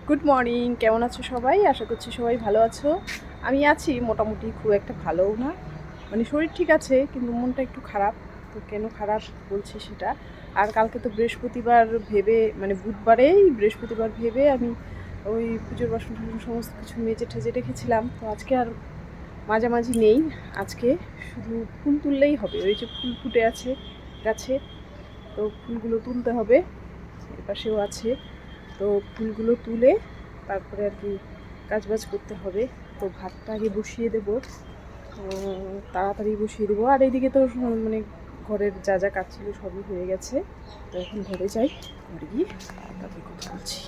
Good morning, কেমন আছো সবাই? আশা করছি সবাই ভালো আছো। আমি আছি মোটামুটি, খুব একটা ভালোও না, মানে শরীর ঠিক আছে কিন্তু মনটা একটু খারাপ। তো কেন খারাপ বলছি সেটা। আর কালকে তো বৃহস্পতিবার ভেবে, মানে বুধবারেই বৃহস্পতিবার ভেবে আমি ওই পুজোর বাসন টাসন সমস্ত কিছু মেজে ঠেজে রেখেছিলাম। তো আজকে আর মাঝামাঝি নেই, আজকে শুধু ফুল তুললেই হবে। ওই যে ফুল ফুটে আছে গাছে, তো ফুলগুলো তুলতে হবে। এপাশেও আছে, তো ফুলগুলো তুলে তারপরে আর কি কাজবাজ করতে হবে। তো ভাতটা আগে বসিয়ে দেবো, তাড়াতাড়ি বসিয়ে দেবো। আর এইদিকে তো মানে ঘরের যা যা কাজ ছিল সবই হয়ে গেছে। তো এখন ঘরে যাই, ঘরে গিয়ে তারপরে কথা বলছি।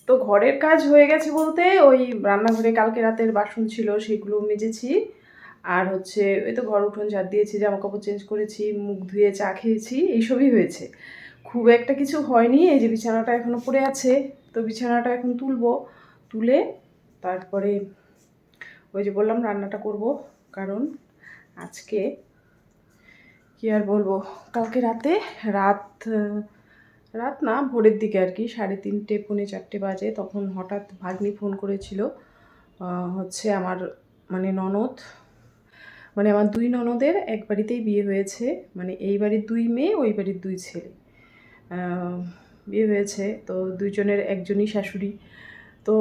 তো ঘরের কাজ হয়ে গেছে বলতে, ওই রান্নাঘরে কালকে রাতের বাসন ছিল সেগুলো মেজেছি। আর হচ্ছে ওই তো ঘর উঠোন ঝাড় দিয়েছি, জামা কাপড় চেঞ্জ করেছি, মুখ ধুয়ে চা খেয়েছি, এইসবই হয়েছে। খুব একটা কিছু হয়নি। এই যে বিছানাটা এখনো পড়ে আছে, তো বিছানাটা এখন তুলবো। তুলে তারপরে ওই যে বললাম রান্নাটা করব। কারণ আজকে কি আর বলবো, কালকে রাতে রাত রাত না ভোরের দিকে আর কি 3:30 পৌনে 4টে বাজে, তখন হঠাৎ ভাগ্নি ফোন করেছিল। হচ্ছে আমার মানে ননদ, মানে আমার দুই ননদের এক বাড়িতেই বিয়ে হয়েছে। মানে এই বাড়ির 2 মেয়ে, ওই বাড়ির 2 ছেলে বিয়ে হয়েছে। তো দুইজনের একজনই শাশুড়ি। তো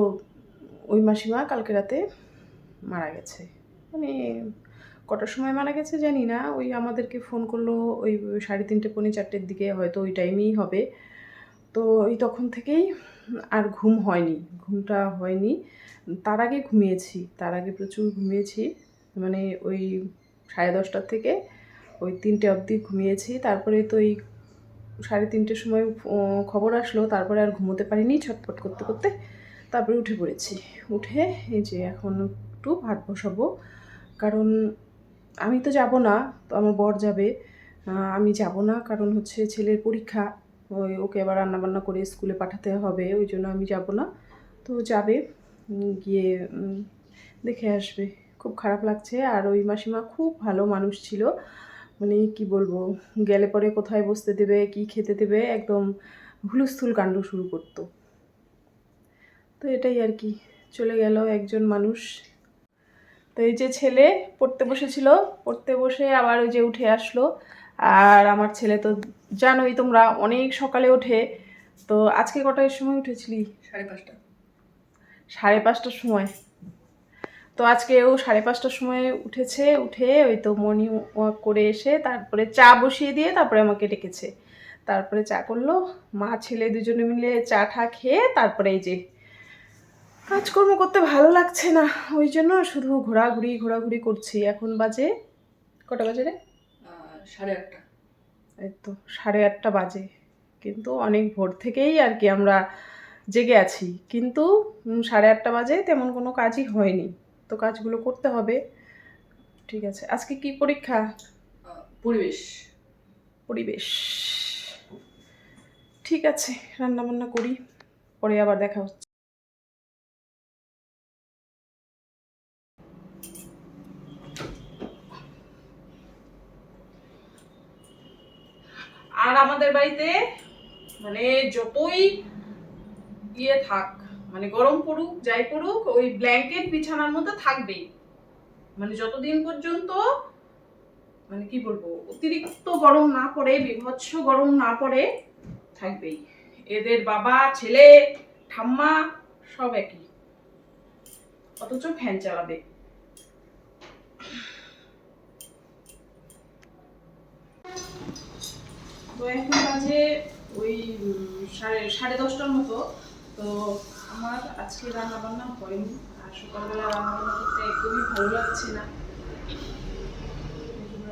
ওই মাসিমা কালকে রাতে মারা গেছে। মানে কটার সময় মারা গেছে জানি না, ওই আমাদেরকে ফোন করলো ওই 3:30 পৌনে 4টের দিকে, হয়তো ওই টাইমেই হবে। তো ওই তখন থেকেই আর ঘুম হয়নি, ঘুমটা হয়নি। তার আগে ঘুমিয়েছি, তার আগে প্রচুর ঘুমিয়েছি। মানে ওই 10:30 থেকে ওই 3টে অবধি ঘুমিয়েছি। তারপরে তো এই 3:30টের সময় খবর আসলো, তারপরে আর ঘুমোতে পারিনি, ছটফট করতে করতে তারপরে উঠে পড়েছি। উঠে এই যে এখন একটু ভাত বসাবো। কারণ আমি তো যাব না, তো আমার বর যাবে। আমি যাব না, কারণ হচ্ছে ছেলের পরীক্ষা, ওকে আবার রান্নাবান্না করে স্কুলে পাঠাতে হবে, ওই জন্য আমি যাব না। তো যাবে, গিয়ে দেখে আসবে। খুব খারাপ লাগছে। আর ওই মাসিমা খুব ভালো মানুষ ছিল, মানে কি বলবো, গেলে পরে কোথায় বসতে দেবে, কি খেতে দেবে, একদম হুলস্থুল কাণ্ড শুরু করতো। তো এটাই আর কি, চলে গেল একজন মানুষ। তো এই যে ছেলে পড়তে বসেছিল, পড়তে বসে আবার ওই যে উঠে আসলো। আর আমার ছেলে তো জানোই তোমরা, অনেক সকালে ওঠে। তো আজকে কটার সময় উঠেছিলি? 5:30। 5:30টার সময়। তো আজকে ও 5:30টার সময় উঠেছে। উঠে ওই তো মর্নিং ওয়াক করে এসে তারপরে চা বসিয়ে দিয়ে তারপরে আমাকে ডেকেছে। তারপরে চা করলো, মা ছেলে দুজনে মিলে চা ঠা খেয়ে তারপরে এই যে কাজকর্ম করতে ভালো লাগছে না, ওই জন্য শুধু ঘোরাঘুরি ঘোরাঘুরি করছি। এখন বাজে কটা বাজে রে? 8:30। এই তো 8:30 বাজে। কিন্তু অনেক ভোর থেকেই আর কি আমরা জেগে আছি, কিন্তু 8:30 বাজে তেমন কোনো কাজই হয়নি। তো কাজগুলো করতে হবে। ঠিক আছে, আজকে কি পরীক্ষা? পরিবেশ। পরিবেশ, ঠিক আছে, রান্না বান্না করি, পরে আবার দেখা হচ্ছে। আর আমাদের বাড়িতে মানে যতই ইয়ে থাক, মানে গরম পড়ুক যাই পড়ুক, ওই ব্ল্যাঙ্কেট বিছানার মধ্যে থাকবেই। মানে যতদিন পর্যন্ত মানে কি বলবো, অতিরিক্ত গরম না পড়ে, বিভৎস গরম না পড়ে, থাকবেই। এদের বাবা ছেলে ঠাম্মা সব একই, অথচ ফ্যান চালাবে। তো এখন বাজে ওই 10:30টার মতো। তো আমার আজকে রান্না বান্না হয়নি। আর সকালবেলা রান্না বান্না করতে একদমই ভালো লাগছে না,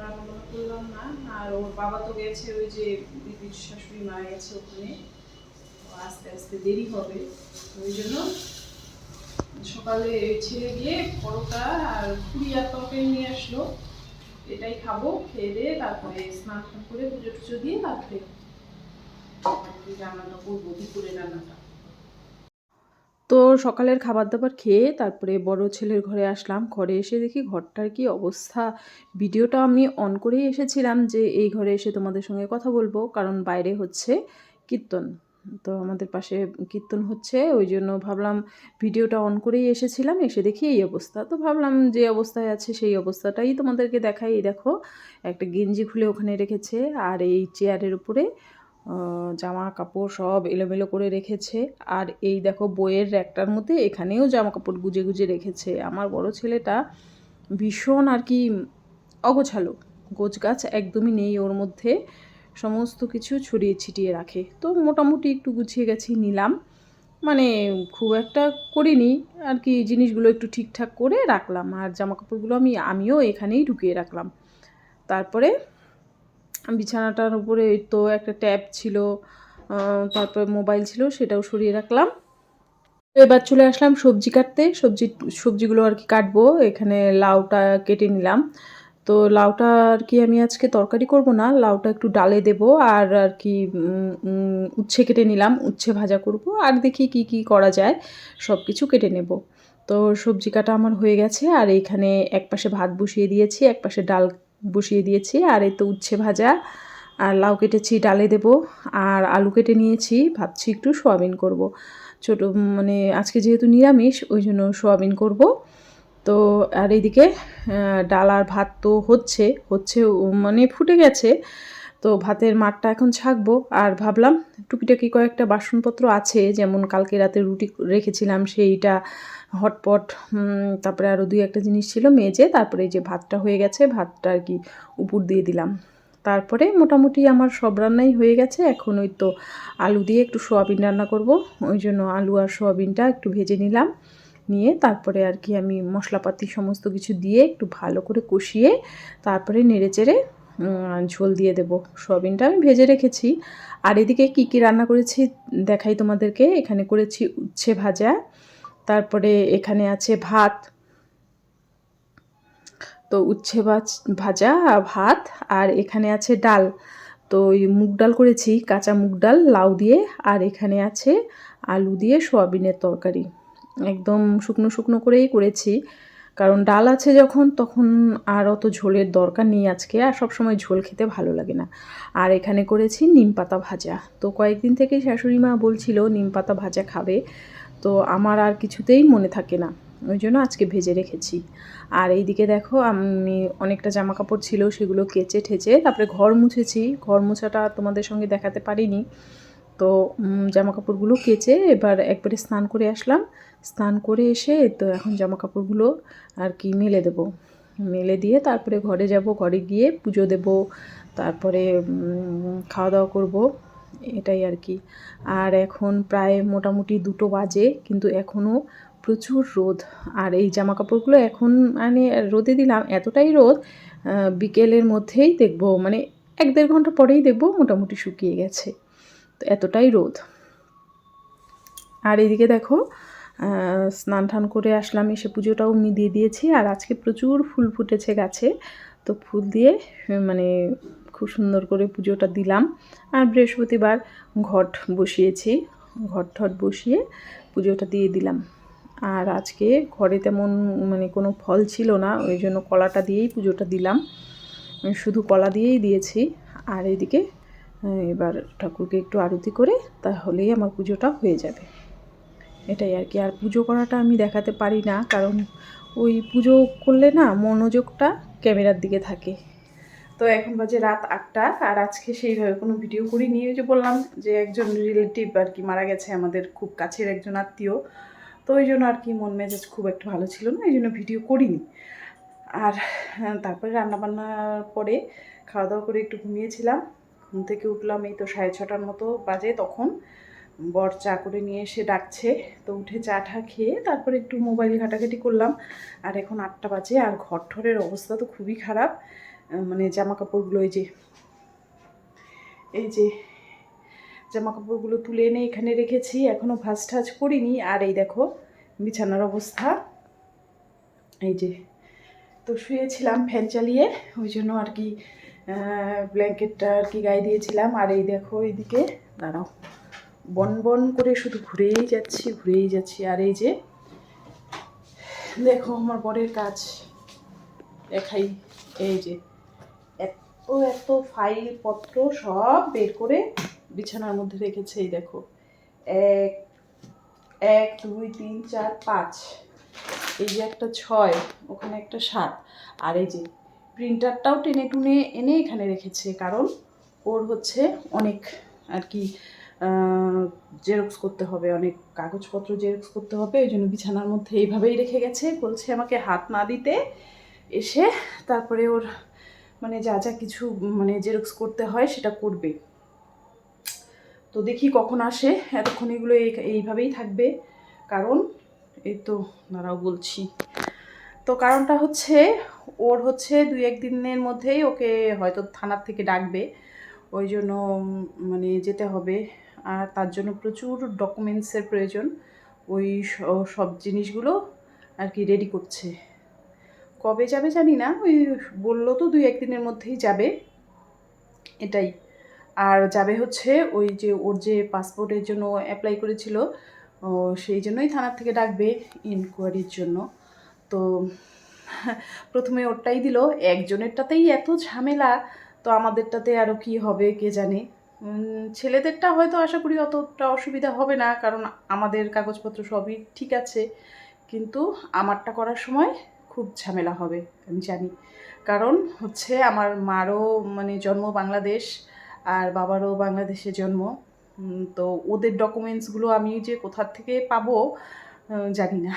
রান্না বান্না করলাম না। আর ওর বাবা তো গেছে ওই যে দিদির শাশুড়ি মারা গেছে ওখানে, আস্তে আস্তে দেরি হবে। ওই জন্য সকালে ছেলে গিয়ে পরোটা আর পুরি আর তরকারি নিয়ে আসলো, এটাই খাবো। খেয়ে দিয়ে তারপরে স্নান টান করে পুজো টুজো দিয়ে তারপরে রান্নাটা করবো, দুপুরে রান্নাটা। তো সকালের খাবার দাবার খেয়ে তারপরে বড় ছেলের ঘরে আসলাম। ঘরে এসে দেখি ঘরটার কি অবস্থা। ভিডিওটা আমি অন করেই এসেছিলাম যে এই ঘরে এসে তোমাদের সঙ্গে কথা বলবো, কারণ বাইরে হচ্ছে কীর্তন। তো আমাদের পাশে কীর্তন হচ্ছে, ওই জন্য ভাবলাম ভিডিওটা অন করেই এসেছিলাম, এসে দেখি এই অবস্থা। তো ভাবলাম যে অবস্থায় আছে সেই অবস্থাটাই তোমাদেরকে দেখাই। এই দেখো একটা গেঞ্জি খুলে ওখানে রেখেছে, আর এই চেয়ারের উপরে জামা কাপড় সব এলোমেলো করে রেখেছে। আর এই দেখো বইয়ের র্যাকটার মধ্যে এখানেও জামা কাপড় গুজে গুজে রেখেছে। আমার বড় ছেলেটা ভীষণ আর কি অগোছালো, গোছগাছ একদমই নেই ওর মধ্যে, সমস্ত কিছু ছড়িয়ে ছিটিয়ে রাখে। তো মোটামুটি একটু গুছিয়ে গেছি নিলাম, মানে খুব একটা করিনি আর কি, জিনিসগুলো একটু ঠিকঠাক করে রাখলাম। আর জামাকাপড়গুলো আমিও এখানেই ঢুকিয়ে রাখলাম। তারপরে বিছানাটার উপরে তো একটা ট্যাব ছিল, তারপরে মোবাইল ছিল, সেটাও সরিয়ে রাখলাম। এবার চলে আসলাম সবজি কাটতে। সবজিগুলো আর কি কাটবো। এখানে লাউটা কেটে নিলাম। তো লাউটা আর কি আমি আজকে তরকারি করব না, লাউটা একটু ডালে দেব। আর আর কি উচ্ছে কেটে নিলাম, উচ্ছে ভাজা করব। আর দেখি কি কি করা যায়, সব কিছু কেটে নেব। তো সবজি কাটা আমার হয়ে গেছে। আর এইখানে একপাশে ভাত বসিয়ে দিয়েছি, একপাশে ডাল বসিয়ে দিয়েছি। আর এই তো উচ্ছে ভাজা, আর লাউ কেটেছি ডালে দেব। আর আলু কেটে নিয়েছি, ভাবছি একটু সোয়াবিন করব। মানে আজকে যেহেতু নিরামিষ, ওই জন্য সোয়াবিন করব। তো আর এইদিকে ডাল আর ভাত তো হচ্ছে মানে ফুটে গেছে। তো ভাতের মাঠটা এখন ছাঁকবো। আর ভাবলাম টুকিটাকি কয়েকটা বাসনপত্র আছে, যেমন কালকে রাতে রুটি রেখেছিলাম সেইটা, হটপট, তারপরে আরও 2-1টা জিনিস ছিল মেজে, তারপরে এই যে ভাতটা হয়ে গেছে, ভাতটা আর কি উপর দিয়ে দিলাম। তারপরে মোটামুটি আমার সব রান্নাই হয়ে গেছে। এখন ওই তো আলু দিয়ে একটু সোয়াবিন রান্না করব, ওই জন্য আলু আর সোয়াবিনটা একটু ভেজে নিলাম। নিয়ে তারপরে আর কি আমি মশলাপাতি সমস্ত কিছু দিয়ে একটু ভালো করে কষিয়ে তারপরে নেড়েচেড়ে ঝোল দিয়ে দেব। সোয়াবিনটা আমি ভেজে রেখেছি। আর এদিকে কি কি রান্না করেছি দেখাই তোমাদেরকে। এখানে করেছি উচ্ছে ভাজা, তারপরে এখানে আছে ভাত, তো উচ্ছে ভাজা ভাত, আর এখানে আছে ডাল। তো ওই মুগ ডাল করেছি, কাঁচা মুগ ডাল লাউ দিয়ে। আর এখানে আছে আলু দিয়ে সোয়াবিনের তরকারি, একদম শুকনো শুকনো করেই করেছি, কারণ ডাল আছে যখন, তখন আর অত ঝোলের দরকার নেই আজকে, আর সবসময় ঝোল খেতে ভালো লাগে না। আর এখানে করেছি নিম পাতা ভাজা। তো কয়েকদিন থেকেই শাশুড়ি মা বলছিল নিম পাতা ভাজা খাবে, তো আমার আর কিছুতেই মনে থাকে না, ওই জন্য আজকে ভেজে রেখেছি। আর এইদিকে দেখো আমি অনেকটা জামা কাপড় ছিল, সেগুলো কেচে ঠেচে তারপরে ঘর মুছেছি। ঘর মোছাটা তোমাদের সঙ্গে দেখাতে পারিনি। তো জামা কাপড়গুলো কেচে এবার একবারে স্নান করে আসলাম। স্নান করে এসে তো এখন জামা কাপড়গুলো আর কি মেলে দেব। মেলে দিয়ে তারপরে ঘরে যাব, ঘরে গিয়ে পুজো দেব, তারপরে খাওয়া দাওয়া করব, এটাই আর কি। আর এখন প্রায় মোটামুটি 2টো বাজে, কিন্তু এখনও প্রচুর রোদ। আর এই জামা কাপড়গুলো এখন মানে রোদে দিলাম, এতটাই রোদ, বিকেলের মধ্যেই দেখবো, মানে 1-1.5 ঘন্টা পরেই দেখবো মোটামুটি শুকিয়ে গেছে। তো এতটাই রোদ। আর এদিকে দেখো স্নান টান করে আসলাম, এসে পুজোটাও আমি দিয়ে দিয়েছি। আর আজকে প্রচুর ফুল ফুটেছে গাছে, তো ফুল দিয়ে মানে খুব সুন্দর করে পুজোটা দিলাম। আর বৃহস্পতিবার ঘট বসিয়েছি, ঘট ঠট বসিয়ে পুজোটা দিয়ে দিলাম। আর আজকে ঘরে তেমন মানে কোনো ফল ছিল না, ওই জন্য কলাটা দিয়েই পুজোটা দিলাম, শুধু কলা দিয়েই দিয়েছি। আর এদিকে এবার ঠাকুরকে একটু আরতি করে তাহলেই আমার পুজোটা হয়ে যাবে, এটাই আর কি। আর পুজো করাটা আমি দেখাতে পারি না, কারণ ওই পুজো করলে না মনোযোগটা ক্যামেরার দিকে থাকে। তো এখন বাজে রাত 8টা, আর আজকে সেইভাবে কোনো ভিডিও করিনি। ওই যে বললাম যে একজন রিলেটিভ আর কি মারা গেছে, আমাদের খুব কাছের একজন আত্মীয়, তো ওই জন্য আর কি মন মেজাজ খুব একটা ভালো ছিল না, এই জন্য ভিডিও করিনি। আর তারপরে রান্নাবান্নার পরে খাওয়া দাওয়া করে একটু ঘুমিয়েছিলাম। ঘুম থেকে উঠলাম এই তো 6:30টার মতো বাজে, তখন বর চা করে নিয়ে এসে ডাকছে। তো উঠে চা টা খেয়ে তারপরে একটু মোবাইল ঘাটাঘাটি করলাম। আর এখন 8টা বাজে, আর ঘরঠরের অবস্থা তো খুবই খারাপ। মানে জামা কাপড়গুলো এই যে জামা কাপড়গুলো তুলে এনে এখানে রেখেছি, এখনও ভাঁজ টাজ করিনি। আর এই দেখো বিছানার অবস্থা, এই যে। তো শুয়েছিলাম ফ্যান চালিয়ে, ওই জন্য আর কি ব্ল্যাঙ্কেটটা আর কি গায়ে দিয়েছিলাম। আর এই দেখো এইদিকে দাঁড়াও, বন বন করে শুধু ঘুরেই যাচ্ছি। আর এই যে দেখো আমার বরের কাজ দেখাই, এই যে এত ফাইল পত্র সব বের করে বিছানার মধ্যে রেখেছে, এই দেখো এক 1 2 3 4 5, এই যে একটা 6, ওখানে একটা 7, আর এই যে প্রিন্টারটাও টেনে টুনে এনে এখানে রেখেছে, কারণ ওর হচ্ছে অনেক আর কি জেরক্স করতে হবে, অনেক কাগজপত্র জেরক্স করতে হবে, ওই জন্য বিছানার মধ্যে এইভাবেই রেখে গেছে। বলছে আমাকে হাত না দিতে, এসে তারপরে ওর মানে যা যা কিছু মানে জেরক্স করতে হয় সেটা করবে। তো দেখি কখন আসে, এতক্ষণ এগুলো এইভাবেই থাকবে। কারণ এই তো দাঁড়াও বলছি, তো কারণটা হচ্ছে ওর হচ্ছে 2-1 দিনের মধ্যেই ওকে হয়তো থানার থেকে ডাকবে, ওই জন্য মানে যেতে হবে। আর তার জন্য প্রচুর ডকুমেন্টসের প্রয়োজন, ওই সব জিনিসগুলো আর কি রেডি করছে। কবে যাবে জানি না, ওই বললো তো 2-1 দিনের মধ্যেই যাবে, এটাই। আর যাবে হচ্ছে ওই যে ওর যে পাসপোর্টের জন্য অ্যাপ্লাই করেছিল, সেই জন্যই থানার থেকে ডাকবে ইনকোয়ারির জন্য। তো প্রথমে ওরটাই দিল, একজনেরটাতেই এত ঝামেলা, তো আমাদেরটাতে আরও কি হবে কে জানে। ছেলেদেরটা হয়তো আশা করি অতটা অসুবিধা হবে না, কারণ আমাদের কাগজপত্র সবই ঠিক আছে, কিন্তু আমারটা করার সময় খুব ঝামেলা হবে আমি জানি। কারণ হচ্ছে আমার মারও মানে জন্ম বাংলাদেশ, আর বাবারও বাংলাদেশে জন্ম। তো ওদের ডকুমেন্টসগুলো আমি যে কোথার থেকে পাবো জানি না,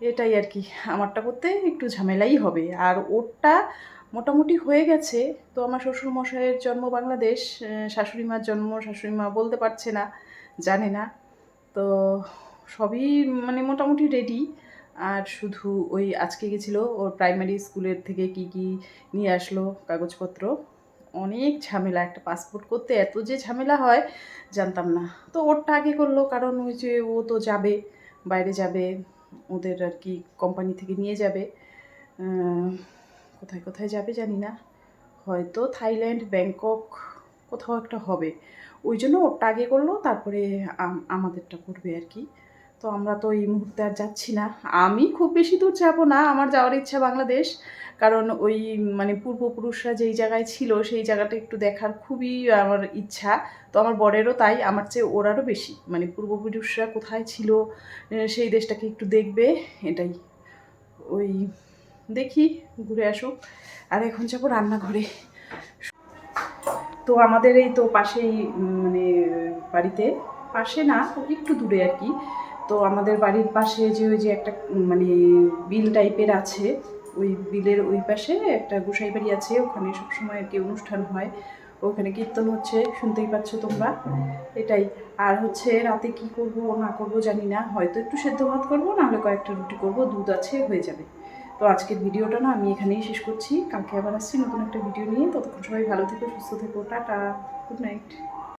এটাই আর কি। আমারটা করতে একটু ঝামেলাই হবে, আর ওরটা মোটামুটি হয়ে গেছে। তো আমার শ্বশুরমশাইয়ের জন্ম বাংলাদেশ, শাশুড়ি মার জন্ম শাশুড়ি মা বলতে পারছে না, জানে না। তো সবই মানে মোটামুটি রেডি। আর শুধু ওই আজকে গেছিলো ওর প্রাইমারি স্কুলের থেকে কি কি নিয়ে আসলো কাগজপত্র, অনেক ঝামেলা। একটা পাসপোর্ট করতে এত যে ঝামেলা হয় জানতাম না। তো ওরটা আগে করলো, কারণ ওই যে ও তো যাবে, বাইরে যাবে, ওদের আর কি কোম্পানি থেকে নিয়ে যাবে। কোথায় কোথায় যাবে জানি না, হয়তো থাইল্যান্ড, ব্যাংকক, কোথাও একটা হবে। ওই জন্য ওরটা আগে করলো, তারপরে আমাদেরটা করবে আর কি। তো আমরা তো এই মুহূর্তে আর যাচ্ছি না, আমি খুব বেশি দূর যাব না, আমার যাওয়ার ইচ্ছা বাংলাদেশ। কারণ ওই মানে পূর্বপুরুষরা যেই জায়গায় ছিল সেই জায়গাটা একটু দেখার খুবই আমার ইচ্ছা। তো আমার বরেরও তাই, আমার চেয়ে ওর আরও বেশি, মানে পূর্বপুরুষরা কোথায় ছিল সেই দেশটাকে একটু দেখবে, এটাই। ওই দেখি ঘুরে আসুক। আর এখন যাবো রান্নাঘরে। তো আমাদের এই তো পাশেই মানে বাড়িতে, পাশে না একটু দূরে আর কি। তো আমাদের বাড়ির পাশে যে ওই যে একটা মানে বিল টাইপের আছে, ওই বিলের ওই পাশে একটা গোসাই বাড়ি আছে, ওখানে সবসময় আর কি অনুষ্ঠান হয়, ওখানে কীর্তন হচ্ছে, শুনতেই পাচ্ছ তোমরা, এটাই। আর হচ্ছে রাতে কি করব না করব জানি না, হয়তো একটু সেদ্ধ ভাত করবো, নাহলে কয়েকটা রুটি করব, দুধ আছে, হয়ে যাবে। তো আজকের ভিডিওটা না আমি এখানেই শেষ করছি, কালকে আবার আসছি নতুন একটা ভিডিও নিয়ে। ততক্ষণ সবাই ভালো থেকো, সুস্থ থেকো, টাটা, গুড নাইট।